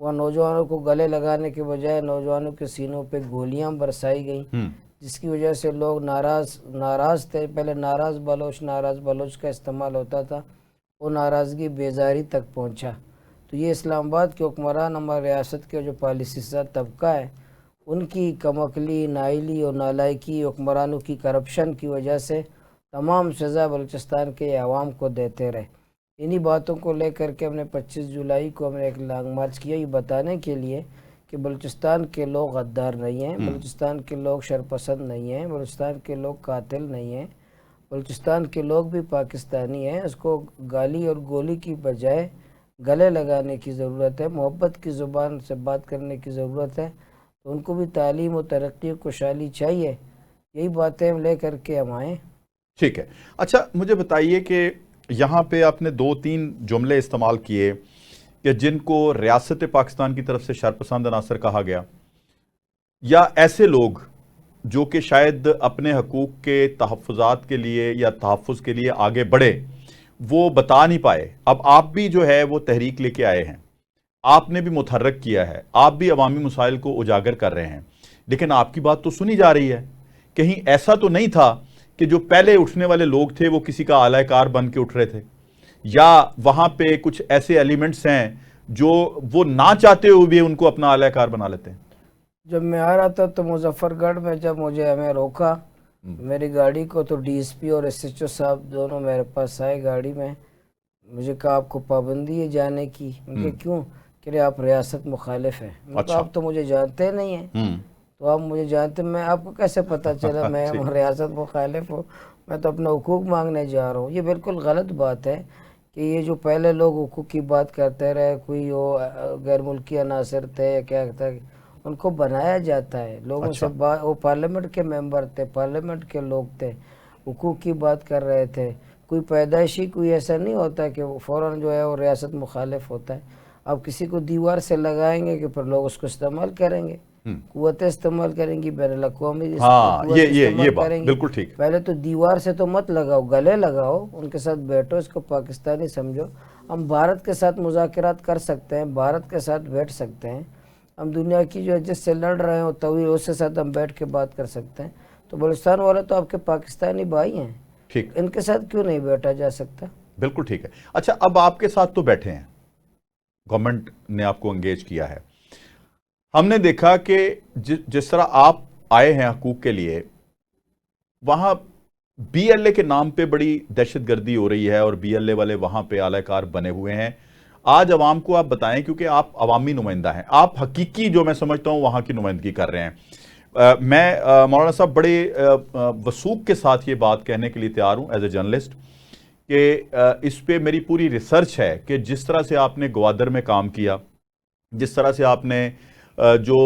وہاں نوجوانوں کو گلے لگانے کے بجائے نوجوانوں کے سینوں پہ گولیاں برسائی گئیں، جس کی وجہ سے لوگ ناراض تھے. پہلے ناراض بلوچ کا استعمال ہوتا تھا، وہ ناراضگی بیزاری تک پہنچا. تو یہ اسلام آباد کے حکمران، ہماری ریاست کے جو پالیسی ساز طبقہ ہے، ان کی کم عقلی، نااہلی اور نالائکی، حکمرانوں کی کرپشن کی وجہ سے تمام سزا بلوچستان کے عوام کو دیتے رہے. انہی باتوں کو لے کر کے ہم نے 25 جولائی کو ہم نے ایک لانگ مارچ کیا، یہ بتانے کے لیے کہ بلوچستان کے لوگ غدار نہیں ہیں، بلوچستان کے لوگ شرپسند نہیں ہیں، بلوچستان کے لوگ قاتل نہیں ہیں، بلوچستان کے لوگ بھی پاکستانی ہیں. اس کو گالی اور گولی کی بجائے گلے لگانے کی ضرورت ہے، محبت کی زبان سے بات کرنے کی ضرورت ہے. تو ان کو بھی تعلیم و ترقی و خوشحالی چاہیے. یہی باتیں ہم لے کر کے ہم آئیں. ٹھیک ہے. اچھا مجھے بتائیے کہ یہاں پہ آپ نے 2-3 جملے استعمال کیے کہ جن کو ریاست پاکستان کی طرف سے شرپسند عناصر کہا گیا، یا ایسے لوگ جو کہ شاید اپنے حقوق کے تحفظات کے لیے یا تحفظ کے لیے آگے بڑھے، وہ بتا نہیں پائے. اب آپ بھی جو ہے وہ تحریک لے کے آئے ہیں، آپ نے بھی متحرک کیا ہے، آپ بھی عوامی مسائل کو اجاگر کر رہے ہیں، لیکن آپ کی بات تو سنی جا رہی ہے. کہیں ایسا تو نہیں تھا کہ جو پہلے اٹھنے والے لوگ تھے وہ کسی کا اعلی کار بن کے اٹھ رہے تھے، یا وہاں پہ کچھ ایسے ایلیمنٹس ہیں جو وہ نہ چاہتے ہوئے بھی ان کو اپنا اعلی کار بنا لیتے ہیں؟ جب میں آ رہا تھا تو مظفر گڑھ میں جب ہمیں روکا میری گاڑی کو، تو ڈی ایس پی اور ایس ایچ او صاحب دونوں میرے پاس آئے گاڑی میں. مجھے کہا آپ کو پابندی ہے جانے کی. میں کہ کیوں؟ کہ آپ ریاست مخالف ہیں. میں کہا آپ تو مجھے جانتے نہیں ہیں. تو آپ مجھے جانتے، میں آپ کو کیسے پتہ چلا میں ریاست مخالف ہوں؟ میں تو اپنا حقوق مانگنے جا رہا ہوں. یہ بالکل غلط بات ہے کہ یہ جو پہلے لوگ حقوق کی بات کرتے رہے، کوئی وہ غیر ملکی عناصر تھے یا کیا تھا، ان کو بنایا جاتا ہے لوگوں سے. وہ پارلیمنٹ کے ممبر تھے، پارلیمنٹ کے لوگ تھے، حقوق کی بات کر رہے تھے. کوئی پیدائشی کوئی ایسا نہیں ہوتا کہ وہ فوراً جو ہے وہ ریاست مخالف ہوتا ہے. آپ کسی کو دیوار سے لگائیں گے کہ پھر لوگ اس کو استعمال کریں گے، قوتیں استعمال کریں گی، بین الاقوامی قوتیں استعمال کریں گی. بالکل ٹھیک. پہلے تو دیوار سے تو مت لگاؤ، گلے لگاؤ، ان کے ساتھ بیٹھو، اس کو پاکستانی سمجھو. ہم بھارت کے ساتھ مذاکرات کر سکتے ہیں، بھارت کے ساتھ بیٹھ سکتے ہیں. ہم دنیا کی جو ہے جس سے لڑ رہے ہوں تو اس کے ساتھ ہم بیٹھ کے بات کر سکتے ہیں. تو بلوچستان والے تو آپ کے پاکستانی بھائی ہیں، ٹھیک، ان کے ساتھ کیوں نہیں بیٹھا جا سکتا؟ بالکل ٹھیک ہے. اچھا اب آپ کے ساتھ تو بیٹھے ہیں، گورنمنٹ نے آپ کو انگیج کیا ہے. ہم نے دیکھا کہ جس طرح آپ آئے ہیں حقوق کے لیے، وہاں بی ایل اے کے نام پہ بڑی دہشت گردی ہو رہی ہے اور بی ایل اے والے وہاں پہ اعلی کار بنے ہوئے ہیں. آج عوام کو آپ بتائیں، کیونکہ آپ عوامی نمائندہ ہیں، آپ حقیقی جو میں سمجھتا ہوں وہاں کی نمائندگی کر رہے ہیں. میں مولانا صاحب بڑے وثوق کے ساتھ یہ بات کہنے کے لیے تیار ہوں ایز اے جرنلسٹ کہ اس پہ میری پوری ریسرچ ہے کہ جس طرح سے آپ نے گوادر میں کام کیا، جس طرح سے آپ نے جو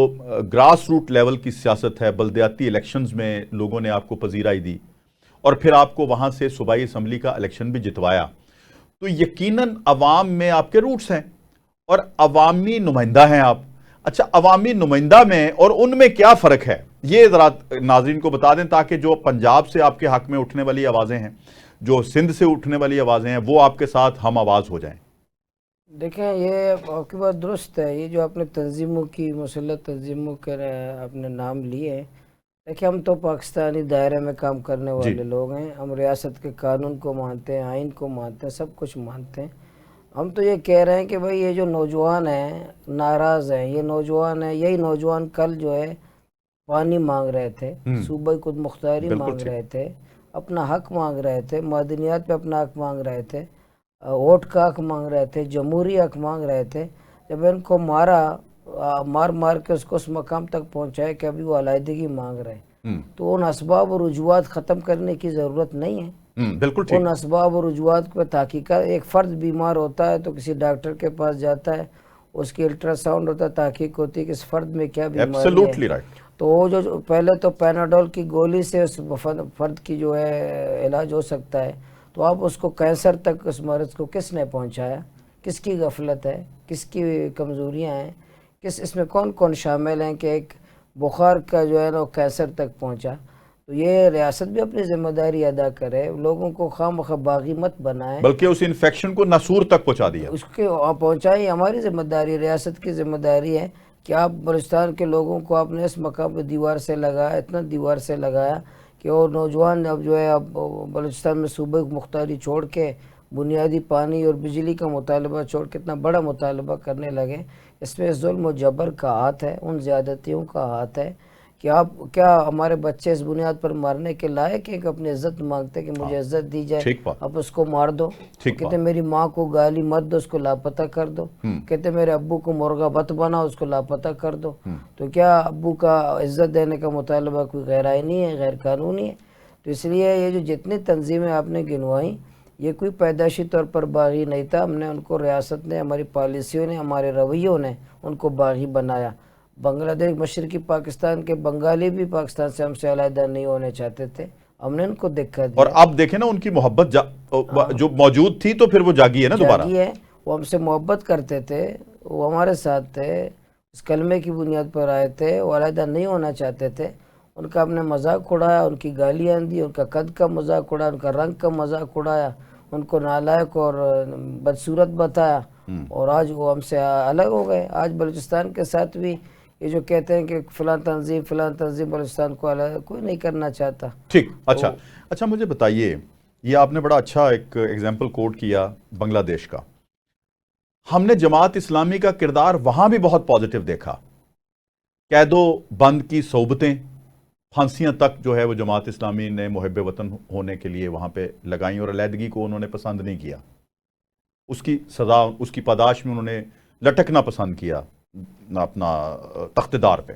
گراس روٹ لیول کی سیاست ہے، بلدیاتی الیکشنز میں لوگوں نے آپ کو پذیرائی دی اور پھر آپ کو وہاں سے صوبائی اسمبلی کا الیکشن بھی جتوایا، تو یقیناً عوام میں آپ کے روٹس ہیں اور عوامی نمائندہ ہیں آپ. اچھا عوامی نمائندہ میں اور ان میں کیا فرق ہے، یہ ذرا ناظرین کو بتا دیں تاکہ جو پنجاب سے آپ کے حق میں اٹھنے والی آوازیں ہیں، جو سندھ سے اٹھنے والی آوازیں ہیں، وہ آپ کے ساتھ ہم آواز ہو جائیں. دیکھیں یہ آپ کی بات درست ہے. یہ جو آپ نے تنظیموں کی، مسلح تنظیموں کے آپ نے نام لیے، دیکھیں ہم تو پاکستانی دائرے میں کام کرنے والے لوگ ہیں. ہم ریاست کے قانون کو مانتے ہیں، آئین کو مانتے ہیں، سب کچھ مانتے ہیں. ہم تو یہ کہہ رہے ہیں کہ بھئی یہ جو نوجوان ہیں ناراض ہیں، یہ نوجوان ہیں، یہی نوجوان کل جو ہے پانی مانگ رہے تھے، صوبائی خود مختاری مانگ رہے تھے، اپنا حق مانگ رہے تھے، معدنیات پہ اپنا حق مانگ رہے تھے، ووٹ کا حق مانگ رہے تھے، جمہوری حق مانگ رہے تھے. جب ان کو مار کے اس کو اس مقام تک پہنچائے کہ ابھی وہ علیحدگی مانگ رہے ہیں، تو ان اسباب و رجوعات ختم کرنے کی ضرورت نہیں ہے. بالکل ٹھیک. ان اسباب و رجوعات پہ تحقیقات، ایک فرد بیمار ہوتا ہے تو کسی ڈاکٹر کے پاس جاتا ہے، اس کی الٹرا ساؤنڈ ہوتا ہے، تحقیق ہوتی ہے کہ اس فرد میں کیا بیماری ہے. تو وہ جو پہلے تو پیناڈول کی گولی سے اس فرد کی جو ہے علاج ہو سکتا ہے، تو آپ اس کو کینسر تک اس مرض کو کس نے پہنچایا؟ کس کی غفلت ہے؟ کس کی کمزوریاں ہیں؟ اس میں کون کون شامل ہیں کہ ایک بخار کا جو ہے نا کینسر تک پہنچا؟ تو یہ ریاست بھی اپنی ذمہ داری ادا کرے، لوگوں کو خواہ مخواہ باغی مت بنائے، بلکہ اس انفیکشن کو ناسور تک پہنچا دیا. اس کے پہنچائی ہماری ذمہ داری، ریاست کی ذمہ داری ہے کہ آپ بلوچستان کے لوگوں کو آپ نے اس مقام پہ دیوار سے لگایا، اتنا دیوار سے لگایا کہ وہ نوجوان اب جو ہے اب بلوچستان میں صوبے کی مختاری چھوڑ کے بنیادی پانی اور بجلی کا مطالبہ چھوڑ کے اتنا بڑا مطالبہ کرنے لگے. اس میں ظلم و جبر کا ہاتھ ہے، ان زیادتیوں کا ہاتھ ہے کہ آپ کیا ہمارے بچے اس بنیاد پر مارنے کے لائق ہیں کہ اپنی عزت مانگتے کہ مجھے عزت دی جائے، ٹھیک بات. آپ اس کو مار دو. کہتے میری ماں کو گالی مت دو، اس کو لاپتہ کر دو. کہتے میرے ابو کو مرغا بت بناؤ، اس کو لاپتہ کر دو. تو کیا ابو کا عزت دینے کا مطالبہ کوئی غیر آئینی ہے، غیر قانونی ہے؟ تو اس لیے یہ جو جتنی تنظیمیں آپ نے گنوائیں یہ کوئی پیدائشی طور پر باغی نہیں تھا. ہم نے ان کو، ریاست نے، ہماری پالیسیوں نے، ہمارے رویوں نے ان کو باغی بنایا. بنگلہ دیش، مشرقی پاکستان کے بنگالی بھی پاکستان سے ہم سے علیحدہ نہیں ہونے چاہتے تھے، ہم نے ان کو دکھا دیا. اور اب دیکھیں نا ان کی محبت جو موجود تھی تو پھر وہ جاگی ہے نا دوبارہ. جاگی ہے، وہ ہم سے محبت کرتے تھے، وہ ہمارے ساتھ تھے، اس کلمے کی بنیاد پر آئے تھے، وہ علیحدہ نہیں ہونا چاہتے تھے. ان کا ہم نے مذاق اڑایا، ان کی گالیاں دی، ان کا قد کا مذاق اڑایا، ان کا رنگ کا مذاق اڑایا، ان کو نالائق اور بدصورت بتایا، اور آج وہ ہم سے الگ ہو گئے. آج بلوچستان کے ساتھ بھی یہ جو کہتے ہیں کہ فلاں تنظیم بلوچستان کو الگ، کوئی نہیں کرنا چاہتا. ٹھیک. اچھا مجھے بتائیے، یہ آپ نے بڑا اچھا ایک ایگزامپل کوٹ کیا بنگلہ دیش کا. ہم نے جماعت اسلامی کا کردار وہاں بھی بہت پازیٹیو دیکھا. قید و بند کی صحبتیں، پھانسیاں تک جو ہے وہ جماعت اسلامی نے محب وطن ہونے کے لیے وہاں پہ لگائیں، اور علیحدگی کو انہوں نے پسند نہیں کیا. اس کی سزا، اس کی پاداش میں انہوں نے لٹکنا پسند کیا اپنا تختدار پہ.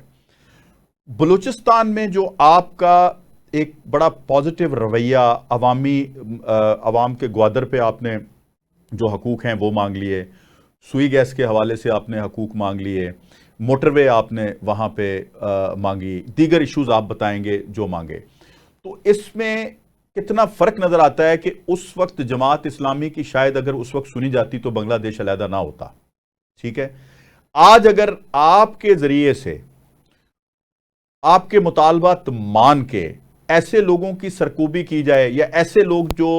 بلوچستان میں جو آپ کا ایک بڑا پازیٹیو رویہ، عوام کے گوادر پہ آپ نے جو حقوق ہیں وہ مانگ لیے، سوئی گیس کے حوالے سے آپ نے حقوق مانگ لیے، موٹر وے آپ نے وہاں پہ مانگی، دیگر ایشوز آپ بتائیں گے جو مانگے. تو اس میں کتنا فرق نظر آتا ہے کہ اس وقت جماعت اسلامی کی شاید اگر اس وقت سنی جاتی تو بنگلہ دیش علیحدہ نہ ہوتا. ٹھیک ہے. آج اگر آپ کے ذریعے سے آپ کے مطالبات مان کے ایسے لوگوں کی سرکوبی کی جائے، یا ایسے لوگ جو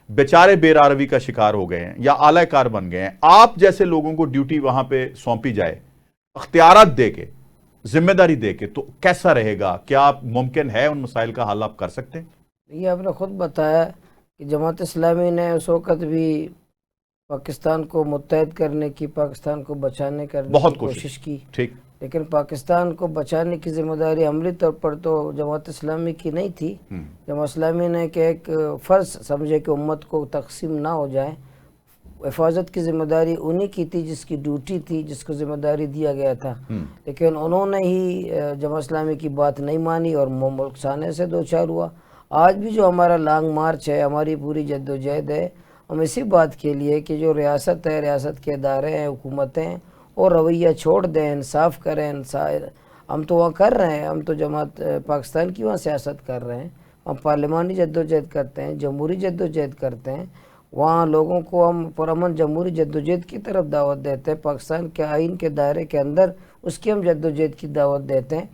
بیچارے بے راروی کا شکار ہو گئے ہیں یا اعلی کار بن گئے ہیں، آپ جیسے لوگوں کو ڈیوٹی وہاں پہ سونپی جائے، اختیارات دے کے، ذمہ داری دے کے، تو کیسا رہے گا؟ کیا آپ ممکن ہے ان مسائل کا حل آپ کر سکتے ہیں؟ یہ آپ نے خود بتایا کہ جماعت اسلامی نے اس وقت بھی پاکستان کو متحد کرنے کی، پاکستان کو بچانے کرنے کی کوشش کی. ٹھیک. لیکن پاکستان کو بچانے کی ذمہ داری عملی طور پر تو جماعت اسلامی کی نہیں تھی. جماعت اسلامی نے کہ ایک فرض سمجھے کہ امت کو تقسیم نہ ہو جائے، حفاظت کی ذمہ داری انہی کی تھی جس کی ڈیوٹی تھی، جس کو ذمہ داری دیا گیا تھا. لیکن انہوں نے ہی جماعت اسلامی کی بات نہیں مانی اور ملک سانے سے دوچار ہوا. آج بھی جو ہمارا لانگ مارچ ہے، ہماری پوری جدوجہد ہے، ہم اسی بات کے لیے کہ جو ریاست ہے، ریاست کے ادارے ہیں، حکومتیں، اور رویہ چھوڑ دیں، انصاف کریں. ہم تو وہاں کر رہے ہیں، ہم تو جماعت پاکستان کی وہاں سیاست کر رہے ہیں، ہم پارلیمانی جدوجہد کرتے ہیں، جمہوری جدوجہد کرتے ہیں. وہاں لوگوں کو ہم پرامن جمہوری جدوجہد کی طرف دعوت دیتے ہیں، پاکستان کے آئین کے دائرے کے اندر اس کی ہم جدوجہد کی دعوت دیتے ہیں.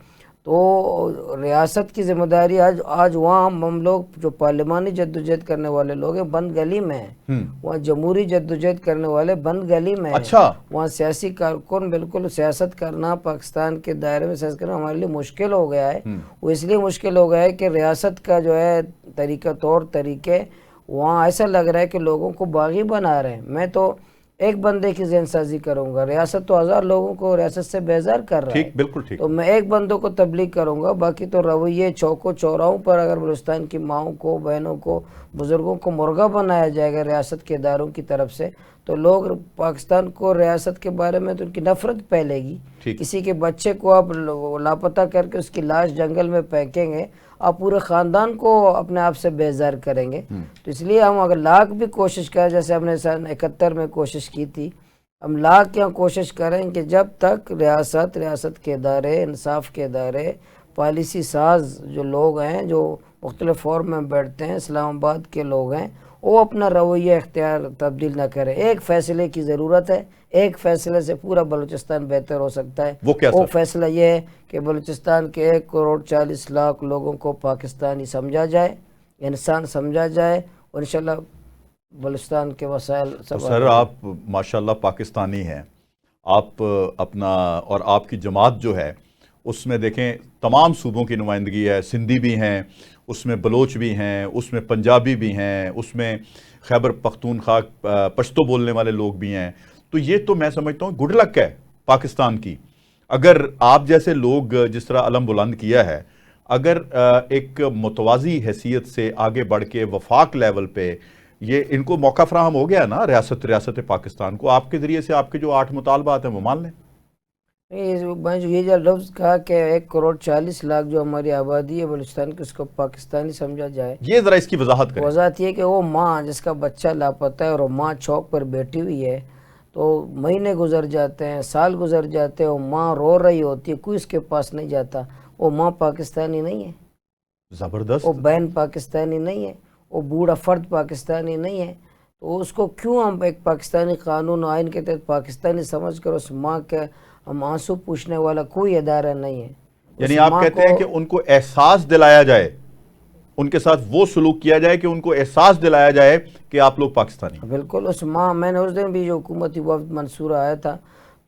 تو ریاست کی ذمہ داری آج وہاں ہم لوگ جو پارلیمانی جدوجہد کرنے والے لوگ ہیں بند گلی میں ہیں، وہاں جمہوری جدوجہد کرنے والے بند گلی میں ہیں. اچھا. وہاں سیاسی کارکن، بالکل سیاست کرنا، پاکستان کے دائرے میں سیاست کرنا ہمارے لیے مشکل ہو گیا ہے. وہ اس لیے مشکل ہو گیا ہے کہ ریاست کا جو ہے طور طریقے وہاں ایسا لگ رہا ہے کہ لوگوں کو باغی بنا رہے ہیں. میں تو ایک بندے کی ذہن سازی کروں گا، ریاست تو ہزار لوگوں کو ریاست سے بیزار کر رہا ہے. ٹھیک، بالکل ٹھیک. تو میں ایک بندوں کو تبلیغ کروں گا، باقی تو رویے چوکوں چوراہوں پر اگر بلوچستان کی ماؤں کو، بہنوں کو، بزرگوں کو مرغا بنایا جائے گا ریاست کے اداروں کی طرف سے، تو لوگ پاکستان کو، ریاست کے بارے میں تو ان کی نفرت پھیلے گی. کسی کے بچے کو آپ لاپتہ کر کے اس کی لاش جنگل میں پھینکیں گے، آپ پورے خاندان کو اپنے آپ سے بیزار کریں گے. تو اس لیے ہم اگر لاکھ بھی کوشش کریں، جیسے ہم نے سن 71 میں کوشش کی تھی، ہم لاکھ یہاں کوشش کریں کہ جب تک ریاست کے ادارے، انصاف کے ادارے، پالیسی ساز جو لوگ ہیں، جو مختلف فورم میں بیٹھتے ہیں، اسلام آباد کے لوگ ہیں، وہ اپنا رویہ اختیار تبدیل نہ کرے. ایک فیصلے کی ضرورت ہے, ایک فیصلے سے پورا بلوچستان بہتر ہو سکتا ہے. وہ فیصلہ یہ ہے کہ بلوچستان کے 1,40,00,000 لوگوں کو پاکستانی سمجھا جائے, انسان سمجھا جائے, اور انشاءاللہ بلوچستان کے وسائل تو سر آپ ماشاءاللہ پاکستانی ہیں, آپ اپنا اور آپ کی جماعت جو ہے اس میں دیکھیں تمام صوبوں کی نمائندگی ہے, سندھی بھی ہیں, اس میں بلوچ بھی ہیں, اس میں پنجابی بھی ہیں, اس میں خیبر پختونخوا پشتو بولنے والے لوگ بھی ہیں. تو یہ تو میں سمجھتا ہوں گڈ لک ہے پاکستان کی. اگر آپ جیسے لوگ جس طرح علم بلند کیا ہے, اگر ایک متوازی حیثیت سے آگے بڑھ کے وفاق لیول پہ یہ ان کو موقع فراہم ہو گیا نا ریاست پاکستان کو, آپ کے ذریعے سے آپ کے جو 8 مطالبات ہیں وہ مان لیں. میں جو یہ جو لفظ کہا کہ 1,40,00,000 جو ہماری آبادی ہے بلوچستان کی, اس کو پاکستانی سمجھا جائے, یہ ذرا اس کی وضاحت کریں. وضاحت یہ کہ وہ ماں جس کا بچہ لاپتہ ہے اور وہ ماں چوک پر بیٹھی ہوئی ہے, تو مہینے گزر جاتے ہیں, سال گزر جاتے ہیں, وہ ماں رو رہی ہوتی ہے, کوئی اس کے پاس نہیں جاتا. وہ ماں پاکستانی نہیں ہے, زبردست. وہ بہن پاکستانی نہیں ہے, وہ بوڑھا فرد پاکستانی نہیں ہے. تو اس کو کیوں ہم ایک پاکستانی قانون و آئین کے تحت پاکستانی سمجھ کر اس ماں کے ہم آنسو پوچھنے والا کوئی ادارہ نہیں ہے. یعنی آپ کہتے ہیں کہ ان کو احساس دلایا جائے, ان کے ساتھ وہ سلوک کیا جائے کہ ان کو احساس دلایا جائے کہ آپ لوگ پاکستانی. بالکل. اس ماں, میں نے اس دن بھی جو حکومتی وفد منصورہ آیا تھا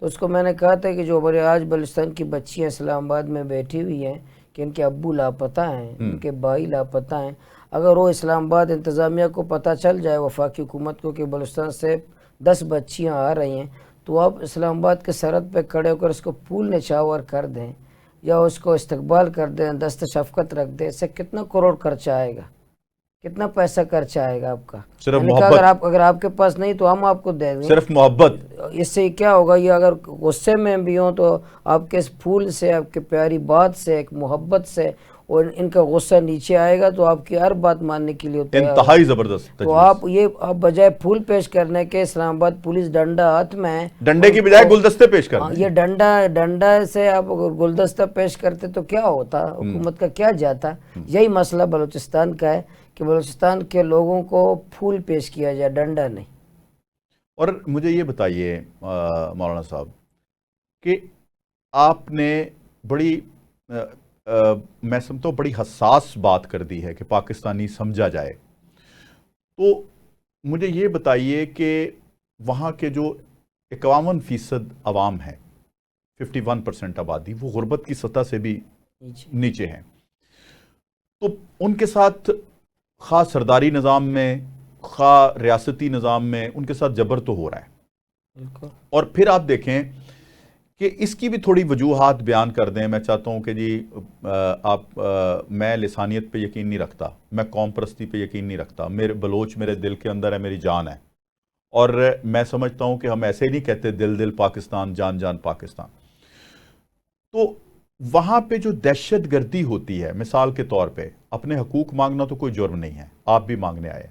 تو اس کو میں نے کہا تھا کہ جو ہمارے آج بلوچستان کی بچیاں اسلام آباد میں بیٹھی ہوئی ہیں کہ ان کے ابو لاپتہ ہیں, ان کے بھائی لاپتہ ہیں, اگر وہ اسلام آباد انتظامیہ کو پتہ چل جائے, وفاقی حکومت کو, کہ بلوچستان سے 10 بچیاں آ رہی ہیں, تو آپ اسلام آباد کے سرحد پہ کھڑے ہو کر اس کو پھول نچھاور کر دیں یا اس کو استقبال کر دیں, دست شفقت رکھ دیں. اس سے کتنا کروڑ خرچہ آئے گا, کتنا پیسہ خرچہ آئے گا آپ کا. صرف محبت. اگر آپ کے پاس نہیں تو ہم آپ کو دیں گے, صرف محبت. اس سے کیا ہوگا, یہ اگر غصے میں بھی ہوں تو آپ کے اس پھول سے, آپ کے پیاری بات سے, ایک محبت سے, اور ان کا غصہ نیچے آئے گا تو آپ کی ہر بات ماننے کے لیے ہوتا ہے. انتہائی زبردست. تو آپ بجائے پھول پیش کرنے کے اسلام آباد پولیس ڈنڈا ہاتھ میں, ڈنڈے کی بجائے گلدستے پیش کرتے. یہ ڈنڈا سے آپ گلدستہ پیش کرتے تو کیا ہوتا, حکومت کا کیا جاتا. یہی مسئلہ بلوچستان کا ہے کہ بلوچستان کے لوگوں کو پھول پیش کیا جائے, ڈنڈا نہیں. اور مجھے یہ بتائیے مولانا صاحب کہ آپ نے بڑی میں سمجھتا ہوں بڑی حساس بات کر دی ہے کہ پاکستانی سمجھا جائے. تو مجھے یہ بتائیے کہ وہاں کے جو 51% عوام ہے, 51% آبادی, وہ غربت کی سطح سے بھی نیچے ہیں. تو ان کے ساتھ خاص سرداری نظام میں, خواہ ریاستی نظام میں, ان کے ساتھ جبر تو ہو رہا ہے. اور پھر آپ دیکھیں کہ اس کی بھی تھوڑی وجوہات بیان کر دیں. میں چاہتا ہوں کہ جی میں لسانیت پہ یقین نہیں رکھتا, میں قوم پرستی پہ یقین نہیں رکھتا, میرے بلوچ میرے دل کے اندر ہے, میری جان ہے, اور میں سمجھتا ہوں کہ ہم ایسے نہیں کہتے دل دل پاکستان, جان جان پاکستان. تو وہاں پہ جو دہشت گردی ہوتی ہے, مثال کے طور پہ اپنے حقوق مانگنا تو کوئی جرم نہیں ہے, آپ بھی مانگنے آئے.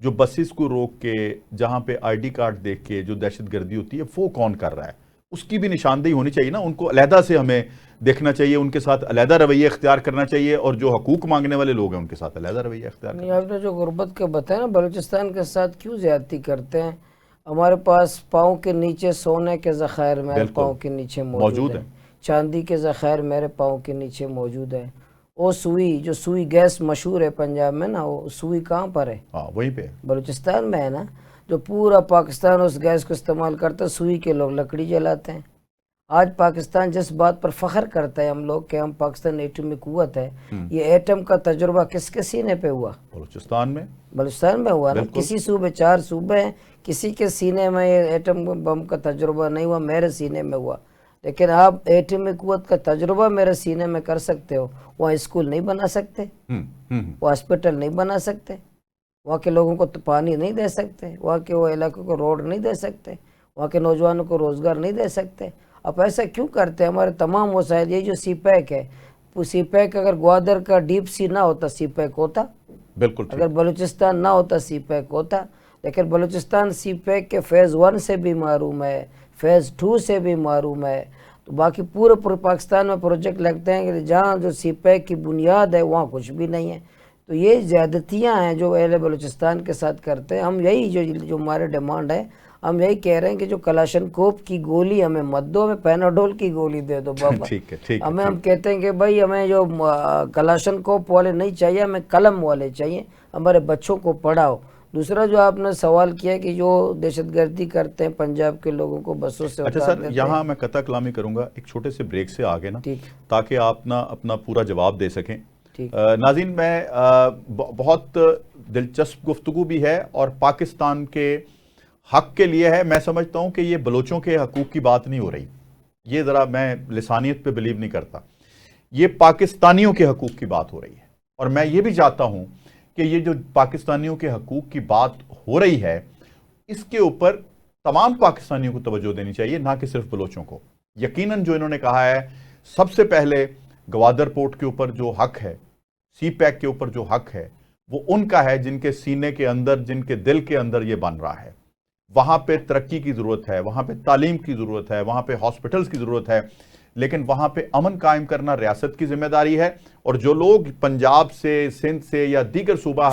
جو بسز کو روک کے, جہاں پہ آئی ڈی کارڈ دیکھ کے جو دہشت گردی ہوتی ہے, وہ کون کر رہا ہے, اس کی بھی نشاندہی ہونی چاہیے نا. ان کو علیحدہ سے ہمیں دیکھنا چاہیے, ان کے ساتھ علیحدہ رویہ اختیار کرنا چاہیے, اور جو حقوق مانگنے والے لوگ ہیں ان کے ساتھ علیحدہ رویہ اختیار کرنا چاہیے. آپ نے جو غربت کا بتایا نا, بلوچستان کے ساتھ کیوں زیادتی کرتے ہیں. ہمارے پاس پاؤں کے نیچے سونے کے ذخائر میرے پاؤں کے نیچے موجود ہیں, چاندی کے ذخائر میرے پاؤں کے نیچے موجود ہیں. وہ سوئی, جو سوئی گیس مشہور ہے پنجاب میں نا, وہ سوئی کہاں پر ہے, وہیں پہ بلوچستان میں ہے نا. جو پورا پاکستان اس گیس کو استعمال کرتا ہے, سوئی کے لوگ لکڑی جلاتے ہیں. آج پاکستان جس بات پر فخر کرتا ہے ہم لوگ کہ ہم پاکستان ایٹمی قوت ہے, یہ ایٹم کا تجربہ کس کے سینے پہ ہوا, بلوچستان میں ہوا نا. کسی صوبے, 4 صوبے ہیں, کسی کے سینے میں یہ ایٹم بم کا تجربہ نہیں ہوا, میرے سینے میں ہوا. لیکن آپ ایٹمی قوت کا تجربہ میرے سینے میں کر سکتے ہو, وہاں اسکول نہیں بنا سکتے, وہ ہاسپٹل نہیں بنا سکتے, وہاں کے لوگوں کو پانی نہیں دے سکتے, وہاں کے وہ علاقوں کو روڈ نہیں دے سکتے, وہاں کے نوجوانوں کو روزگار نہیں دے سکتے. اب ایسا کیوں کرتے ہیں؟ ہمارے تمام وسائل, یہ جو سی پیک ہے, وہ سی پیک اگر گوادر کا ڈیپ سی نہ ہوتا سی پیک ہوتا, بالکل. اگر بلوچستان نہ ہوتا سی پیک ہوتا. لیکن بلوچستان سی پیک کے فیز 1 سے بھی محروم ہے, فیز 2 سے بھی محروم ہے. تو باقی پورے پاکستان میں پروجیکٹ لگتے ہیں کہ جہاں جو سی پیک کی بنیاد ہے وہاں کچھ بھی نہیں ہے. تو یہ زیادتیاں ہیں جو اہل بلوچستان کے ساتھ کرتے ہیں. ہم یہی جو ہمارے ڈیمانڈ ہے، ہم یہی کہہ رہے ہیں کہ جو کلاشنکوف کی گولی ہمیں مت دو، ہمیں پیناڈول کی گولی دے دو بابا. ٹھیک ہے ٹھیک ہے. ہم کہتے ہیں کہ بھائی ہمیں جو کلاشنکوف والے نہیں چاہیے، ہمیں قلم والے چاہیے. ہمارے بچوں کو پڑھاؤ. دوسرا جو آپ نے سوال کیا کہ جو دہشت گردی کرتے ہیں پنجاب کے لوگوں کو بسوں سے اچھا اتار سر، دیتے یہاں میں قطع کلامی کروں گا ایک چھوٹے سے بریک سے آگے نا، ٹھیک تاکہ آپ نا اپنا پورا جواب دے سکیں. ٹھیک. ناظرین، میں بہت دلچسپ گفتگو بھی ہے اور پاکستان کے حق کے لیے ہے. میں سمجھتا ہوں کہ یہ بلوچوں کے حقوق کی بات نہیں ہو رہی. یہ ذرا میں لسانیت پہ بلیو نہیں کرتا. یہ پاکستانیوں کے حقوق کی بات ہو رہی ہے. اور میں یہ بھی چاہتا ہوں کہ یہ جو پاکستانیوں کے حقوق کی بات ہو رہی ہے، اس کے اوپر تمام پاکستانیوں کو توجہ دینی چاہیے، نہ کہ صرف بلوچوں کو. یقیناً جو انہوں نے کہا ہے، سب سے پہلے گوادر پورٹ کے اوپر جو حق ہے، سی پیک کے اوپر جو حق ہے، وہ ان کا ہے جن کے سینے کے اندر، جن کے دل کے اندر یہ بن رہا ہے. وہاں پہ ترقی کی ضرورت ہے، وہاں پہ تعلیم کی ضرورت ہے، وہاں پہ ہاسپٹلز کی ضرورت ہے، لیکن وہاں پہ امن قائم کرنا ریاست کی ذمہ داری ہے. اور جو لوگ پنجاب سے، سندھ سے یا دیگر صوبہ